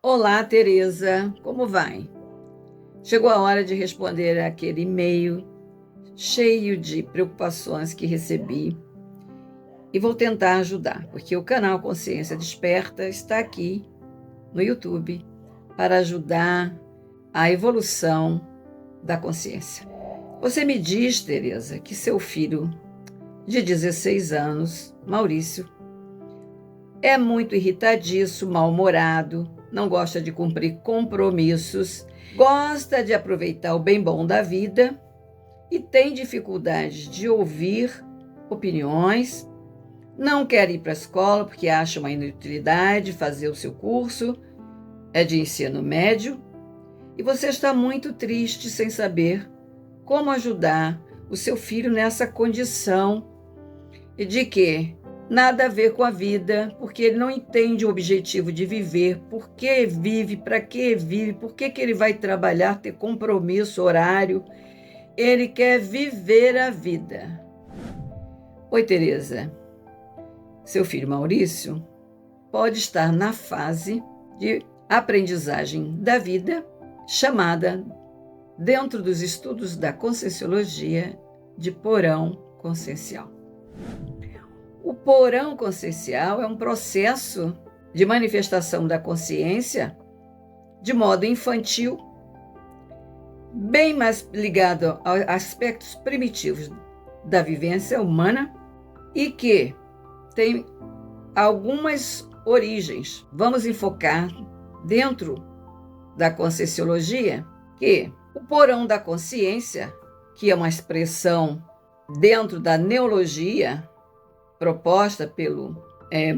Olá, Tereza, como vai? Chegou a hora de responder aquele e-mail cheio de preocupações que recebi e vou tentar ajudar, porque o canal Consciência Desperta está aqui no YouTube para ajudar a evolução da consciência. Você me diz, Tereza, que seu filho de 16 anos, Maurício, é muito irritadiço, mal-humorado, não gosta de cumprir compromissos, gosta de aproveitar o bem bom da vida e tem dificuldade de ouvir opiniões, não quer ir para a escola porque acha uma inutilidade fazer o seu curso, é de ensino médio, e você está muito triste sem saber como ajudar o seu filho nessa condição de que nada a ver com a vida, porque ele não entende o objetivo de viver, por que vive, para que vive, por que ele vai trabalhar, ter compromisso, horário. Ele quer viver a vida. Oi, Tereza. Seu filho Maurício pode estar na fase de aprendizagem da vida, chamada, dentro dos estudos da Conscienciologia, de porão consciencial. O porão consciencial é um processo de manifestação da consciência de modo infantil, bem mais ligado a aspectos primitivos da vivência humana e que tem algumas origens. Vamos enfocar dentro da Conscienciologia que o porão da consciência, que é uma expressão dentro da neologia proposta pelo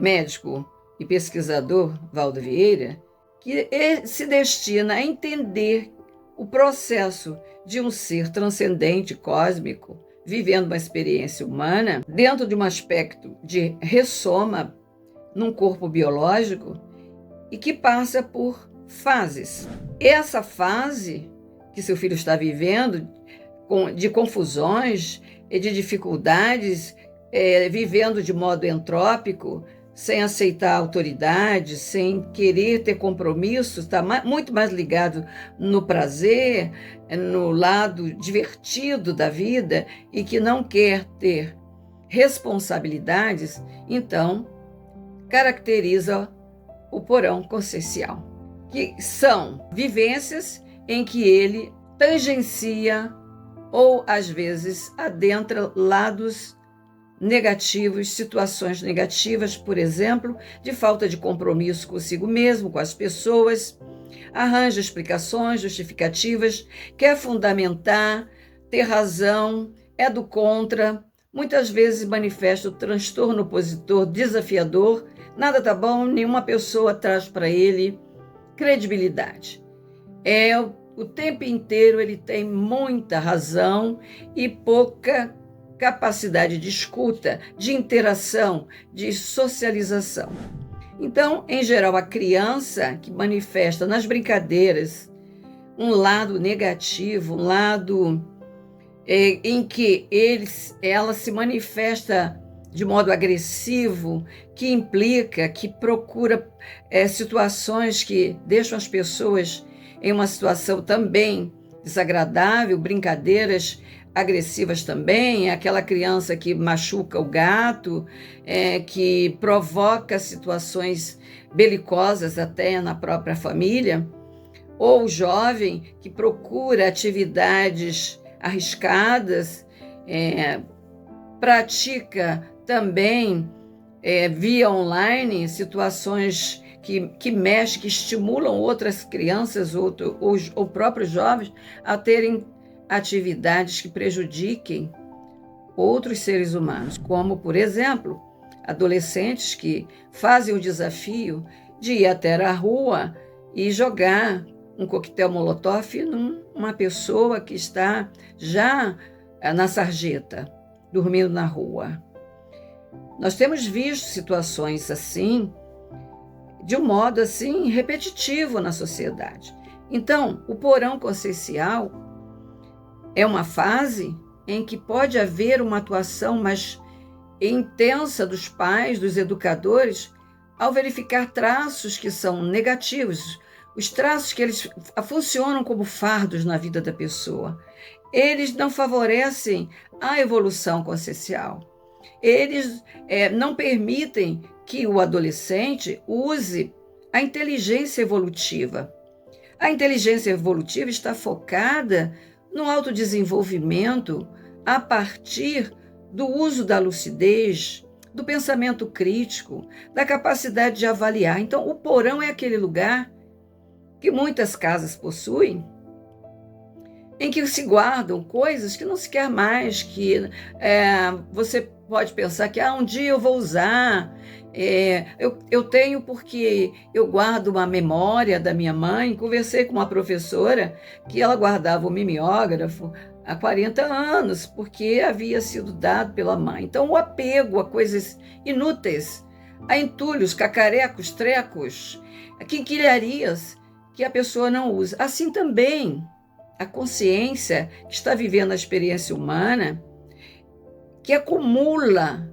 médico e pesquisador Valdo Vieira, que se destina a entender o processo de um ser transcendente, cósmico, vivendo uma experiência humana dentro de um aspecto de ressoma num corpo biológico e que passa por fases. Essa fase que seu filho está vivendo, de confusões e de dificuldades, vivendo de modo entrópico, sem aceitar autoridade, sem querer ter compromisso, está muito mais ligado no prazer, no lado divertido da vida e que não quer ter responsabilidades, então caracteriza o porão consciencial, que são vivências em que ele tangencia ou, às vezes, adentra lados negativos, situações negativas, por exemplo, de falta de compromisso consigo mesmo, com as pessoas, arranja explicações justificativas, quer fundamentar, ter razão, é do contra, muitas vezes manifesta o transtorno opositor desafiador, nada tá bom, nenhuma pessoa traz para ele credibilidade. O tempo inteiro ele tem muita razão e pouca capacidade de escuta, de interação, de socialização. Então, em geral, a criança que manifesta nas brincadeiras um lado negativo, um lado em que ela se manifesta de modo agressivo, que implica, que procura situações que deixam as pessoas em uma situação também desagradável, brincadeiras agressivas também, aquela criança que machuca o gato, que provoca situações belicosas até na própria família, ou o jovem que procura atividades arriscadas, pratica também via online situações que mexem, que estimulam outras crianças ou próprios jovens a terem atividades que prejudiquem outros seres humanos, como, por exemplo, adolescentes que fazem o desafio de ir até a rua e jogar um coquetel molotov numa pessoa que está já na sarjeta, dormindo na rua. Nós temos visto situações assim, de um modo assim repetitivo na sociedade. Então, o porão consciencial é uma fase em que pode haver uma atuação mais intensa dos pais, dos educadores, ao verificar traços que são negativos, Os traços que eles funcionam como fardos na vida da pessoa. Eles não favorecem a evolução consciencial. Eles não permitem que o adolescente use a inteligência evolutiva. A inteligência evolutiva está focada no autodesenvolvimento a partir do uso da lucidez, do pensamento crítico, da capacidade de avaliar. Então, o porão é aquele lugar que muitas casas possuem, em que se guardam coisas que não se quer mais, que você pode pensar que um dia eu vou usar, eu tenho porque eu guardo uma memória da minha mãe. Conversei com uma professora que ela guardava o mimeógrafo há 40 anos, porque havia sido dado pela mãe. Então, o apego a coisas inúteis, a entulhos, cacarecos, trecos, a quinquilharias que a pessoa não usa. Assim também, a consciência que está vivendo a experiência humana, que acumula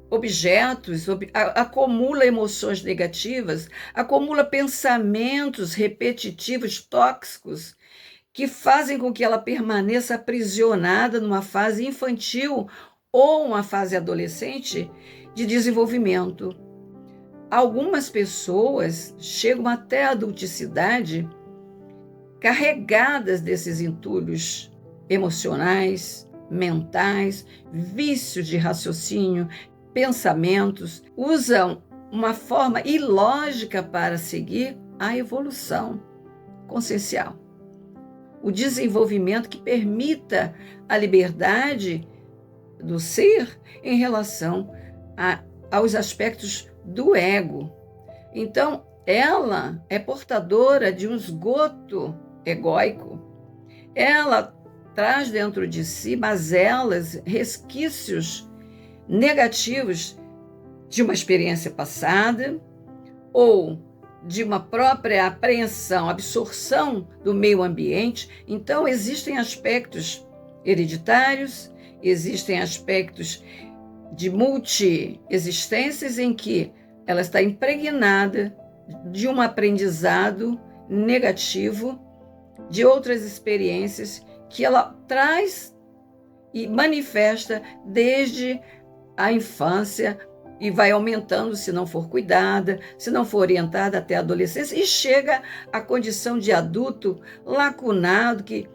objetos, acumula emoções negativas, acumula pensamentos repetitivos, tóxicos, que fazem com que ela permaneça aprisionada numa fase infantil ou uma fase adolescente de desenvolvimento. Algumas pessoas chegam até a adulticidade carregadas desses entulhos emocionais, mentais, vícios de raciocínio, pensamentos, usam uma forma ilógica para seguir a evolução consciencial. O desenvolvimento que permita a liberdade do ser em relação aos aspectos do ego. Então, ela é portadora de um esgoto egóico. Ela traz dentro de si mazelas, resquícios negativos de uma experiência passada ou de uma própria apreensão, absorção do meio ambiente. Então, existem aspectos hereditários, existem aspectos de multi-existências em que ela está impregnada de um aprendizado negativo, de outras experiências que ela traz e manifesta desde a infância e vai aumentando se não for cuidada, se não for orientada até a adolescência, e chega à condição de adulto lacunado, que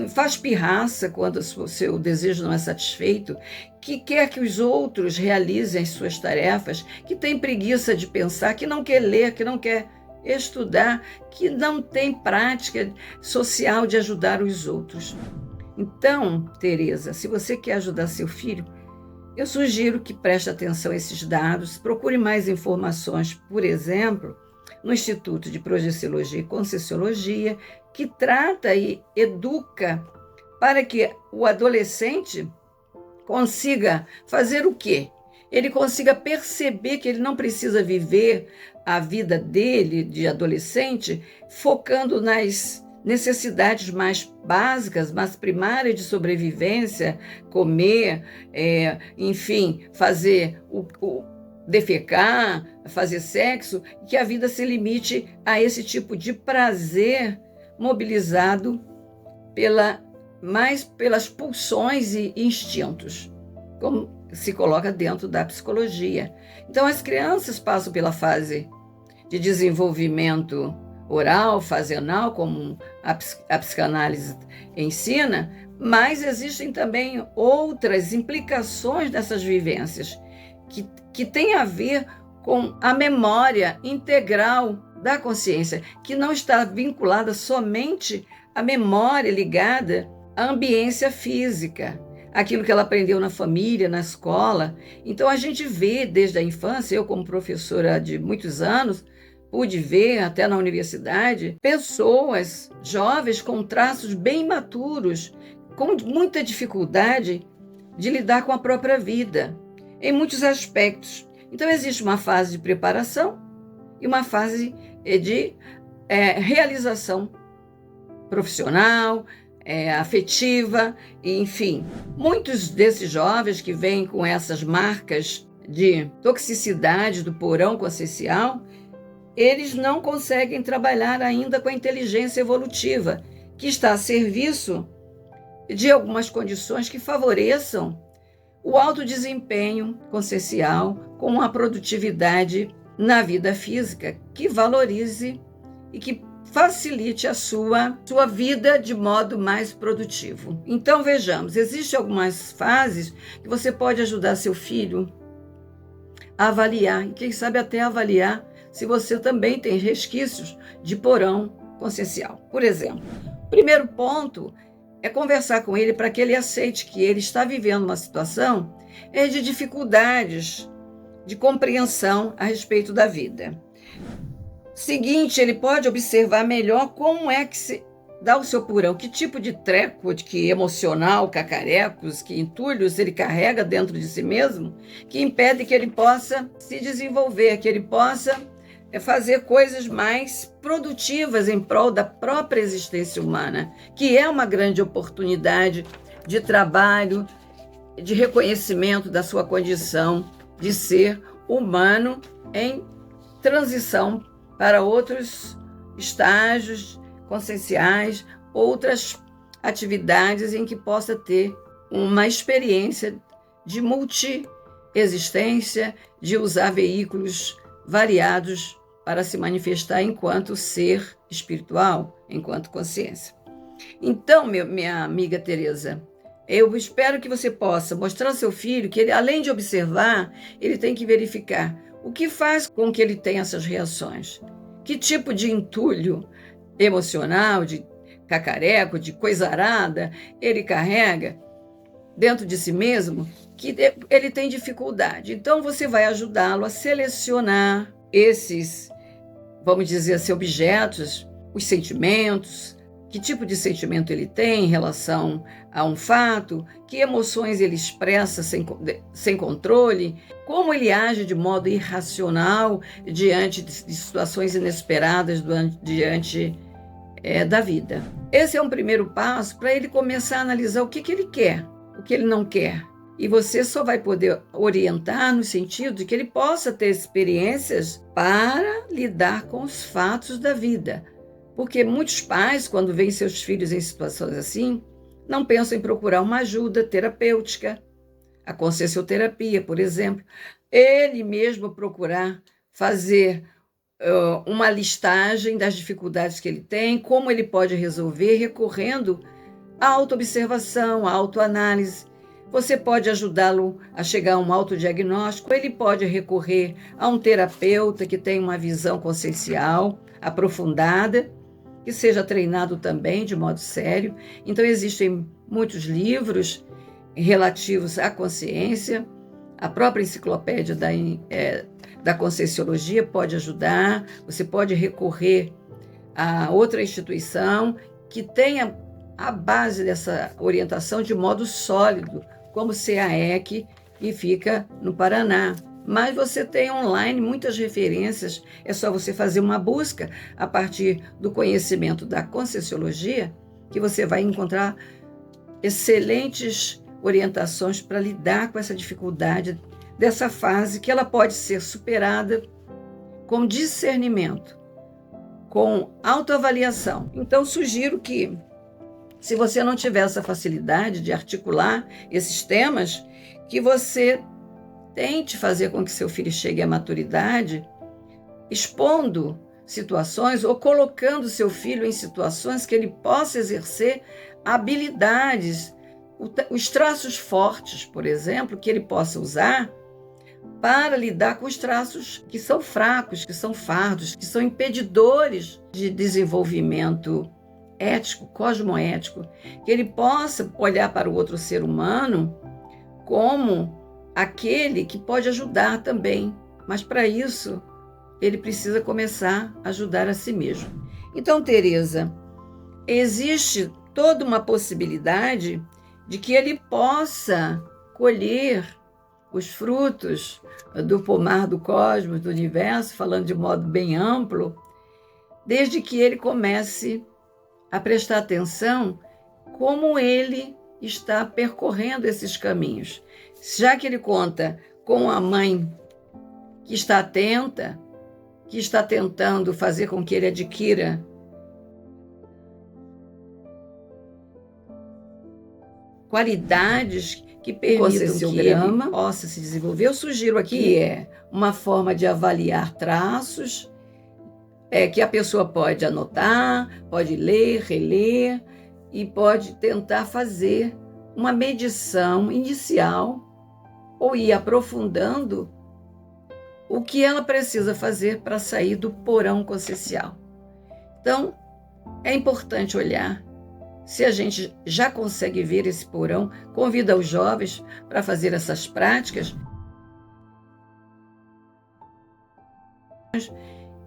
faz pirraça quando o seu desejo não é satisfeito, que quer que os outros realizem as suas tarefas, que tem preguiça de pensar, que não quer ler, que não quer estudar, que não tem prática social de ajudar os outros. Então, Tereza, se você quer ajudar seu filho, eu sugiro que preste atenção a esses dados, procure mais informações, por exemplo, no Instituto de Projeciologia e Conscienciologia, que trata e educa para que o adolescente consiga fazer o quê? Ele consiga perceber que ele não precisa viver a vida dele de adolescente focando nas necessidades mais básicas, mais primárias de sobrevivência, comer, enfim, fazer defecar, fazer sexo, que a vida se limite a esse tipo de prazer mobilizado mais pelas pulsões e instintos, como se coloca dentro da psicologia. Então, as crianças passam pela fase de desenvolvimento oral, fase anal, como a psicanálise ensina, mas existem também outras implicações dessas vivências que têm a ver com a memória integral da consciência, que não está vinculada somente à memória ligada à ambiência física, aquilo que ela aprendeu na família, na escola. Então, a gente vê desde a infância, eu como professora de muitos anos, pude ver até na universidade, pessoas jovens com traços bem imaturos, com muita dificuldade de lidar com a própria vida, em muitos aspectos. Então, existe uma fase de preparação e uma fase de realização profissional, afetiva, enfim. Muitos desses jovens que vêm com essas marcas de toxicidade do porão consciencial eles não conseguem trabalhar ainda com a inteligência evolutiva, que está a serviço de algumas condições que favoreçam o alto desempenho consciencial com a produtividade na vida física, que valorize e que facilite a sua vida de modo mais produtivo. Então, vejamos, existem algumas fases que você pode ajudar seu filho a avaliar, e quem sabe até avaliar se você também tem resquícios de porão consciencial. Por exemplo, o primeiro ponto é conversar com ele para que ele aceite que ele está vivendo uma situação de dificuldades de compreensão a respeito da vida. Seguinte, ele pode observar melhor como é que se dá o seu porão, que tipo de treco, que emocional, cacarecos, que entulhos ele carrega dentro de si mesmo, que impede que ele possa se desenvolver, que ele possa fazer coisas mais produtivas em prol da própria existência humana, que é uma grande oportunidade de trabalho, de reconhecimento da sua condição de ser humano em transição para outros estágios conscienciais, outras atividades em que possa ter uma experiência de multi-existência, de usar veículos variados para se manifestar enquanto ser espiritual, enquanto consciência. Então, minha amiga Tereza, eu espero que você possa mostrar ao seu filho que ele, além de observar, ele tem que verificar o que faz com que ele tenha essas reações. Que tipo de entulho emocional, de cacareco, de coisarada ele carrega dentro de si mesmo, que ele tem dificuldade. Então, você vai ajudá-lo a selecionar esses, vamos dizer assim, objetos, os sentimentos, que tipo de sentimento ele tem em relação a um fato, que emoções ele expressa sem controle, como ele age de modo irracional diante de situações inesperadas diante da vida. Esse é um primeiro passo para ele começar a analisar o que ele quer, o que ele não quer. E você só vai poder orientar no sentido de que ele possa ter experiências para lidar com os fatos da vida. Porque muitos pais, quando veem seus filhos em situações assim, não pensam em procurar uma ajuda terapêutica, a consciencioterapia, por exemplo. Ele mesmo procurar fazer uma listagem das dificuldades que ele tem, como ele pode resolver, recorrendo à autoobservação, à autoanálise. Você pode ajudá-lo a chegar a um autodiagnóstico, ele pode recorrer a um terapeuta que tenha uma visão consciencial aprofundada, que seja treinado também de modo sério. Então, existem muitos livros relativos à consciência, a própria enciclopédia da Conscienciologia pode ajudar, você pode recorrer a outra instituição que tenha a base dessa orientação de modo sólido, como o CAEC, que fica no Paraná. Mas você tem online muitas referências, é só você fazer uma busca a partir do conhecimento da Conscienciologia, que você vai encontrar excelentes orientações para lidar com essa dificuldade dessa fase, que ela pode ser superada com discernimento, com autoavaliação. Então, sugiro que, se você não tiver essa facilidade de articular esses temas, que você tente fazer com que seu filho chegue à maturidade, expondo situações ou colocando seu filho em situações que ele possa exercer habilidades, os traços fortes, por exemplo, que ele possa usar para lidar com os traços que são fracos, que são fardos, que são impedidores de desenvolvimento ético, cosmoético, que ele possa olhar para o outro ser humano como aquele que pode ajudar também, mas para isso ele precisa começar a ajudar a si mesmo. Então, Tereza, existe toda uma possibilidade de que ele possa colher os frutos do pomar do cosmos, do universo, falando de modo bem amplo, desde que ele comece a prestar atenção como ele está percorrendo esses caminhos. Já que ele conta com a mãe que está atenta, que está tentando fazer com que ele adquira qualidades que permitam que ele possa se desenvolver. Eu sugiro aqui que é uma forma de avaliar traços, que a pessoa pode anotar, pode ler, reler e pode tentar fazer uma medição inicial ou ir aprofundando o que ela precisa fazer para sair do porão consciencial. Então, é importante olhar se a gente já consegue ver esse porão. Convida os jovens para fazer essas práticas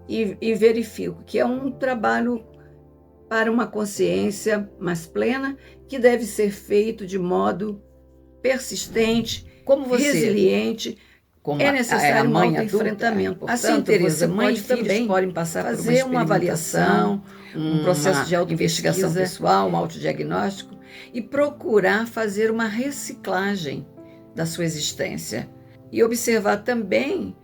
e verifico que é um trabalho para uma consciência mais plena, que deve ser feito de modo persistente, como resiliente. Como é necessário um autoenfrentamento. Assim, Tereza, mãe e filhos podem passar por fazer uma avaliação, um processo de autoinvestigação pessoal, um autodiagnóstico e procurar fazer uma reciclagem da sua existência e observar também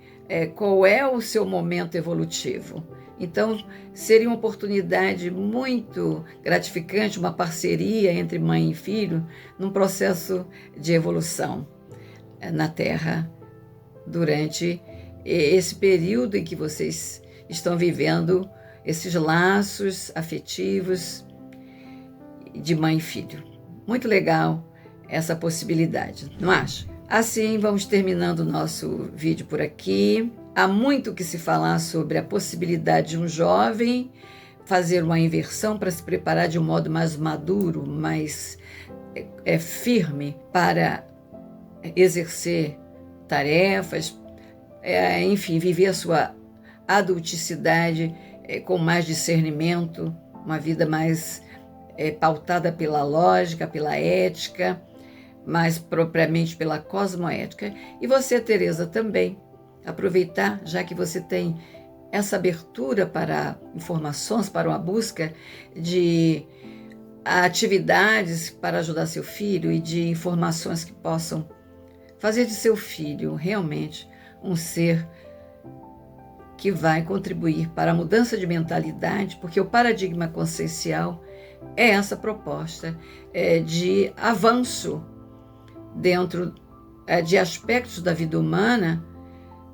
qual é o seu momento evolutivo. Então, seria uma oportunidade muito gratificante, uma parceria entre mãe e filho num processo de evolução na Terra durante esse período em que vocês estão vivendo esses laços afetivos de mãe e filho. Muito legal essa possibilidade, não acha? Assim, vamos terminando o nosso vídeo por aqui. Há muito que se falar sobre a possibilidade de um jovem fazer uma inversão para se preparar de um modo mais maduro, mais firme para exercer tarefas, enfim, viver a sua adulticidade com mais discernimento, uma vida mais pautada pela lógica, pela ética, mais propriamente pela cosmoética. E você, Tereza, também aproveitar, já que você tem essa abertura para informações, para uma busca de atividades para ajudar seu filho e de informações que possam fazer de seu filho realmente um ser que vai contribuir para a mudança de mentalidade, porque o paradigma consciencial é essa proposta de avanço dentro de aspectos da vida humana,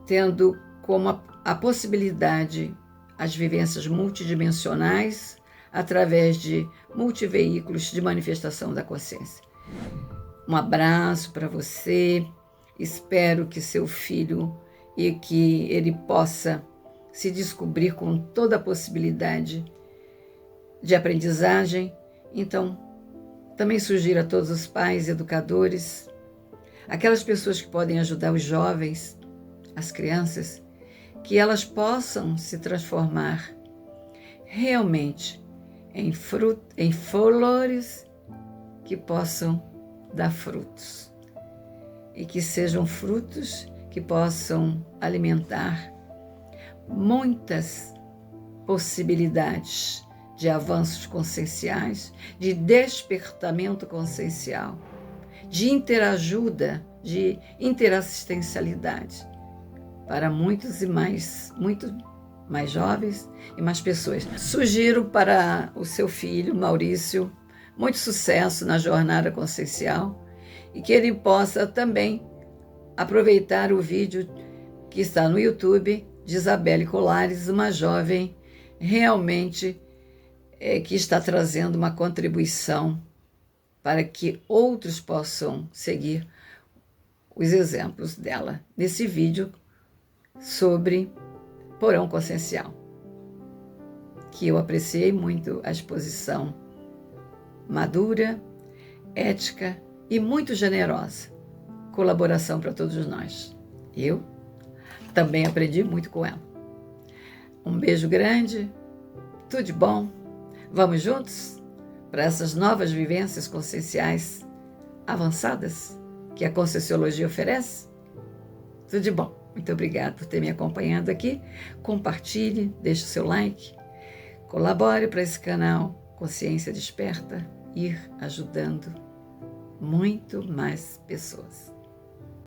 tendo como a possibilidade as vivências multidimensionais através de multiveículos de manifestação da consciência. Um abraço para você, espero que seu filho e que ele possa se descobrir com toda a possibilidade de aprendizagem. Então, também sugiro a todos os pais, educadores, aquelas pessoas que podem ajudar os jovens, as crianças, que elas possam se transformar realmente em flores que possam dar frutos e que sejam frutos que possam alimentar muitas possibilidades de avanços conscienciais, de despertamento consciencial, de interajuda, de interassistencialidade para muitos e muito mais jovens e mais pessoas. Sugiro para o seu filho, Maurício, muito sucesso na jornada consciencial e que ele possa também aproveitar o vídeo que está no YouTube de Isabelle Colares, uma jovem realmente que está trazendo uma contribuição para que outros possam seguir os exemplos dela nesse vídeo sobre porão consciencial, que eu apreciei muito a exposição madura, ética e muito generosa. Colaboração para todos nós. Eu também aprendi muito com ela. Um beijo grande, tudo de bom. Vamos juntos para essas novas vivências conscienciais avançadas que a Conscienciologia oferece? Tudo de bom. Muito obrigada por ter me acompanhado aqui. Compartilhe, deixe o seu like, colabore para esse canal Consciência Desperta ir ajudando muito mais pessoas.